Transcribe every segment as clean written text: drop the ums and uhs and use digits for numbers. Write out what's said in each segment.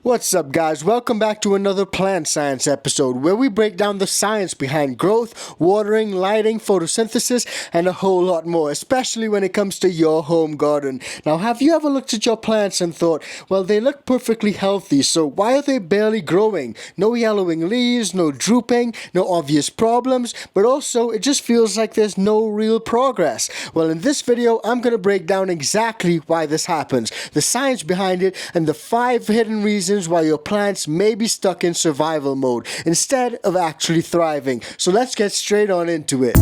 What's up, guys? Welcome back to another plant science episode where we break down the science behind growth, watering, lighting, photosynthesis, and a whole lot more, especially when it comes to your home garden. Now, have you ever looked at your plants and thought, well, they look perfectly healthy, so why are they barely growing? No yellowing leaves, no drooping, no obvious problems, but also it just feels like there's no real progress. Well, in this video, I'm going to break down exactly why this happens, the science behind it, and the 5 hidden reasons why your plants may be stuck in survival mode instead of actually thriving. So let's get straight on into it.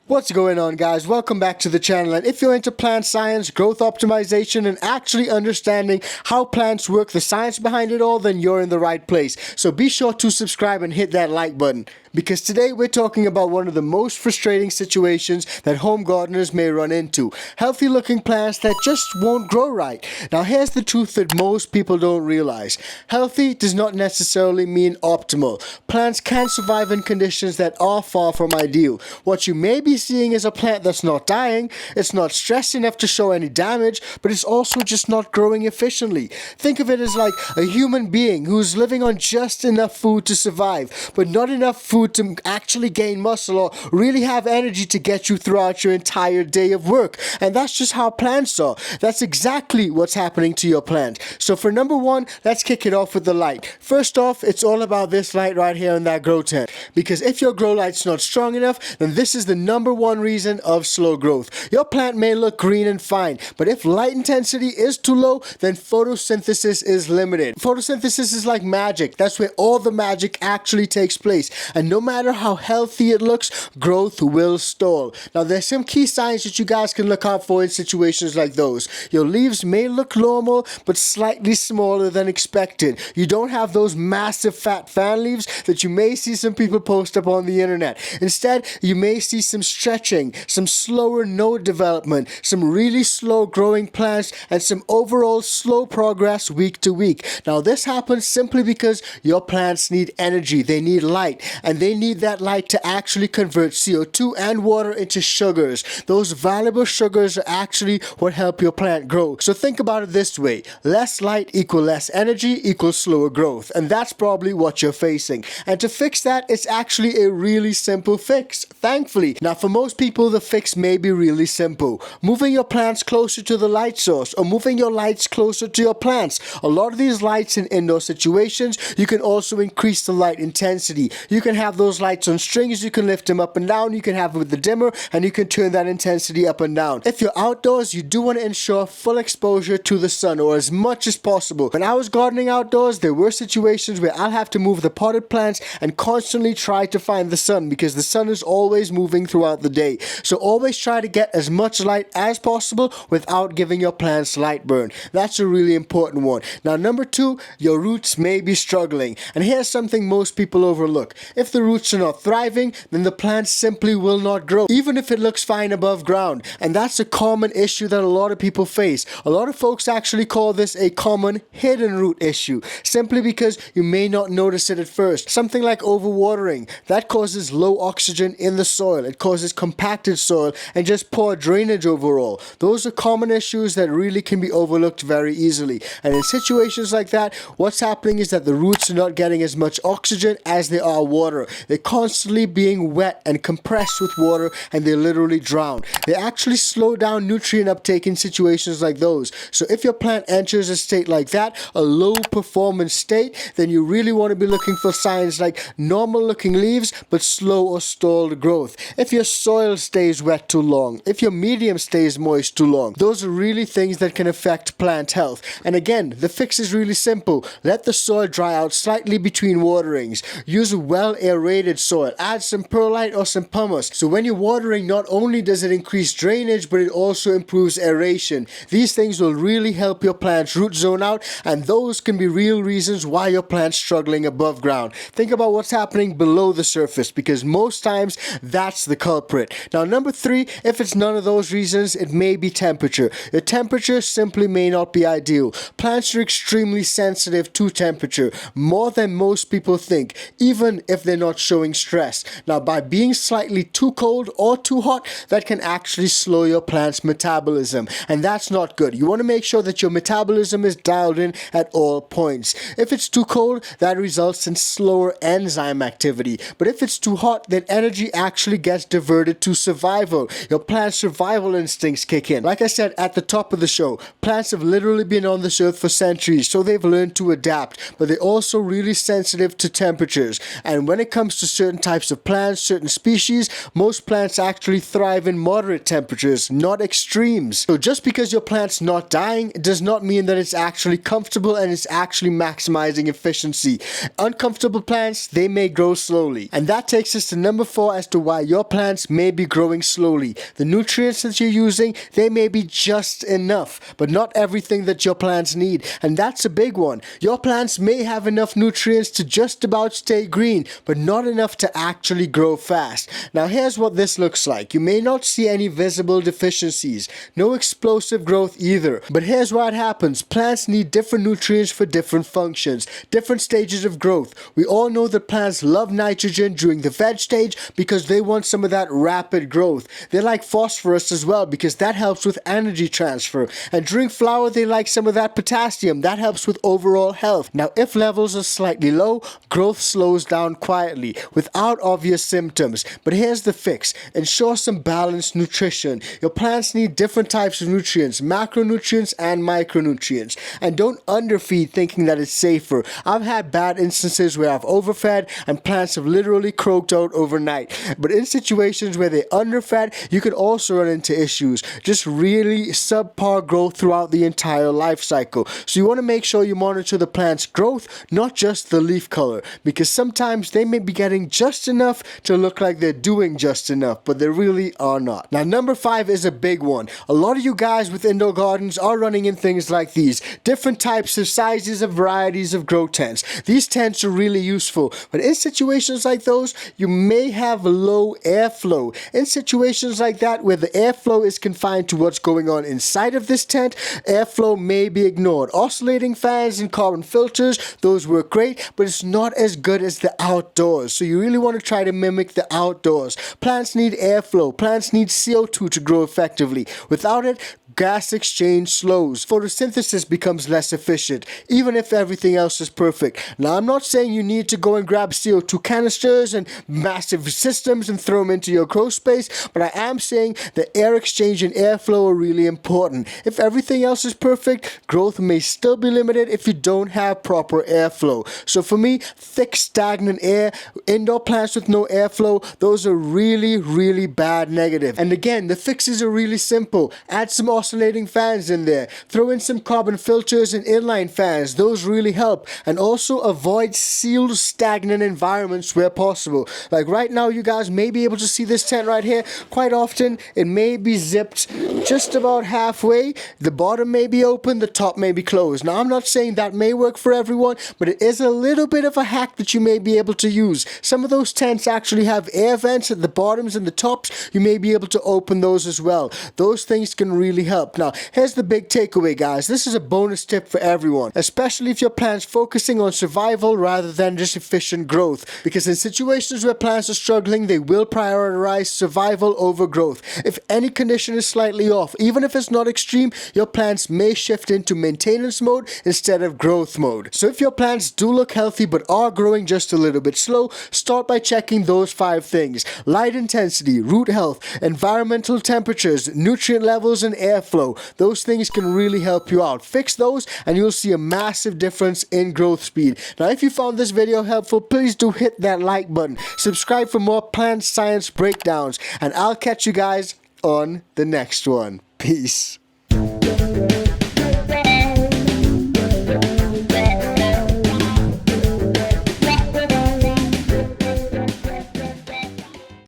What's going on, guys? Welcome back to the channel, and if you're into plant science, growth optimization, and actually understanding how plants work, the science behind it all, then you're in the right place. So be sure to subscribe and hit that like button, because today we're talking about one of the most frustrating situations that home gardeners may run into. Healthy looking plants that just won't grow right. Now here's the truth that most people don't realize. Healthy does not necessarily mean optimal. Plants can survive in conditions that are far from ideal. What you may be seeing is a plant that's not dying, it's not stressed enough to show any damage, but it's also just not growing efficiently. Think of it as like a human being who's living on just enough food to survive, but not enough food to actually gain muscle or really have energy to get you throughout your entire day of work. And that's just how plants are. That's exactly what's happening to your plant. So for number 1, let's kick it off with the light. First off, it's all about this light right here in that grow tent. Because if your grow light's not strong enough, then this is the number 1 reason of slow growth. Your plant may look green and fine, but if light intensity is too low, then photosynthesis is limited. Photosynthesis is like magic. That's where all the magic actually takes place. And no matter how healthy it looks, growth will stall. Now there's some key signs that you guys can look out for in situations like those. Your leaves may look normal, but slightly smaller than expected. You don't have those massive fat fan leaves that you may see some people post up on the internet. Instead, you may see some stretching, some slower node development, some really slow growing plants, and some overall slow progress week to week. Now this happens simply because your plants need energy, they need light, and they need that light to actually convert CO2 and water into sugars. Those valuable sugars are actually what help your plant grow. So think about it this way: less light equals less energy equals slower growth, and that's probably what you're facing. And to fix that, it's actually a really simple fix, thankfully. Now for most people, the fix may be really simple. Moving your plants closer to the light source, or moving your lights closer to your plants. A lot of these lights in indoor situations, you can also increase the light intensity. You can have those lights on strings, you can lift them up and down, you can have it with the dimmer, and you can turn that intensity up and down. If you're outdoors, you do want to ensure full exposure to the sun, or as much as possible. When I was gardening outdoors, there were situations where I'll have to move the potted plants and constantly try to find the sun, because the sun is always moving throughout the day. So always try to get as much light as possible without giving your plants light burn. That's a really important one. Now number 2, your roots may be struggling. And here's something most people overlook. If the roots are not thriving, then the plant simply will not grow, even if it looks fine above ground. And that's a common issue that a lot of people face. A lot of folks actually call this a common hidden root issue, simply because you may not notice it at first. Something like overwatering, that causes low oxygen in the soil. It causes compacted soil and just poor drainage overall. Those are common issues that really can be overlooked very easily. And in situations like that, what's happening is that the roots are not getting as much oxygen as they are water. They're constantly being wet and compressed with water, and they literally drown. They actually slow down nutrient uptake in situations like those. So if your plant enters a state like that, a low performance state, then you really want to be looking for signs like normal looking leaves but slow or stalled growth. If your soil stays wet too long, if your medium stays moist too long, those are really things that can affect plant health. And again, the fix is really simple. Let the soil dry out slightly between waterings. Use a well aerated soil. Add some perlite or some pumice. So when you're watering, not only does it increase drainage, but it also improves aeration. These things will really help your plant's root zone out, and those can be real reasons why your plant's struggling above ground. Think about what's happening below the surface, because most times that's the culprit. culprit. Now, number 3, if it's none of those reasons, it may be temperature. Your temperature simply may not be ideal. Plants are extremely sensitive to temperature, more than most people think, even if they're not showing stress. Now, by being slightly too cold or too hot, that can actually slow your plant's metabolism, and that's not good. You want to make sure that your metabolism is dialed in at all points. If it's too cold, that results in slower enzyme activity, but if it's too hot, then energy actually gets diverted to survival. Your plant's survival instincts kick in. Like I said at the top of the show, plants have literally been on this earth for centuries, so they've learned to adapt, but they're also really sensitive to temperatures. And when it comes to certain types of plants, certain species, most plants actually thrive in moderate temperatures, not extremes. So just because your plant's not dying, it does not mean that it's actually comfortable and it's actually maximizing efficiency. Uncomfortable plants, they may grow slowly. And that takes us to number 4 as to why your plants may be growing slowly. The nutrients that you're using, they may be just enough, but not everything that your plants need. And that's a big one. Your plants may have enough nutrients to just about stay green, but not enough to actually grow fast. Now here's what this looks like. You may not see any visible deficiencies, no explosive growth either, but here's what happens. Plants need different nutrients for different functions, different stages of growth. We all know that plants love nitrogen during the veg stage because they want some of that rapid growth. They like phosphorus as well because that helps with energy transfer, and during flower they like some of that potassium. That helps with overall health. Now if levels are slightly low, growth slows down quietly without obvious symptoms. But here's the fix. Ensure some balanced nutrition. Your plants need different types of nutrients, macronutrients and micronutrients. And don't underfeed thinking that it's safer. I've had bad instances where I've overfed and plants have literally croaked out overnight. But in situations where they're underfed, you could also run into issues. Just really subpar growth throughout the entire life cycle. So you want to make sure you monitor the plant's growth, not just the leaf color, because sometimes they may be getting just enough to look like they're doing just enough, but they really are not. Now number 5 is a big one. A lot of you guys with indoor gardens are running in things like these, different types of sizes and varieties of grow tents. These tents are really useful, but in situations like those, you may have low airflow. In situations like that where the airflow is confined to what's going on inside of this tent, airflow may be ignored. Oscillating fans and carbon filters, those work great, but it's not as good as the outdoors. So you really want to try to mimic the outdoors. Plants need airflow. Plants need CO2 to grow effectively. Without it, gas exchange slows. Photosynthesis becomes less efficient, even if everything else is perfect. Now, I'm not saying you need to go and grab CO2 canisters and massive systems and throw them into your grow space, but I am saying that air exchange and airflow are really important. If everything else is perfect, growth may still be limited if you don't have proper airflow. So for me, thick, stagnant air, indoor plants with no airflow, those are really, really bad negative. And again, the fixes are really simple. Add some oscillating fans in there. Throw in some carbon filters and inline fans. Those really help. And also avoid sealed, stagnant environments where possible. Like right now, you guys may be able to see this tent right here. Quite often, it may be zipped just about halfway. The bottom may be open, the top may be closed. Now, I'm not saying that may work for everyone, but it is a little bit of a hack that you may be able to use. Some of those tents actually have air vents at the bottoms and the tops. You may be able to open those as well. Those things can really help. Now, here's the big takeaway, guys. This is a bonus tip for everyone, especially if your plant's focusing on survival rather than just efficient growth. Because in situations where plants are struggling, they will prioritize survival over growth. If any condition is slightly off, even if it's not extreme, your plants may shift into maintenance mode instead of growth mode. So if your plants do look healthy but are growing just a little bit slow, start by checking those 5 things: light intensity, root health, environmental temperatures, nutrient levels, and airflow. Those things can really help you out. Fix those and you'll see a massive difference in growth speed. Now, if you found this video helpful, please do hit that like button. Subscribe for more plant science breakdowns, and I'll catch you guys on the next one. Peace.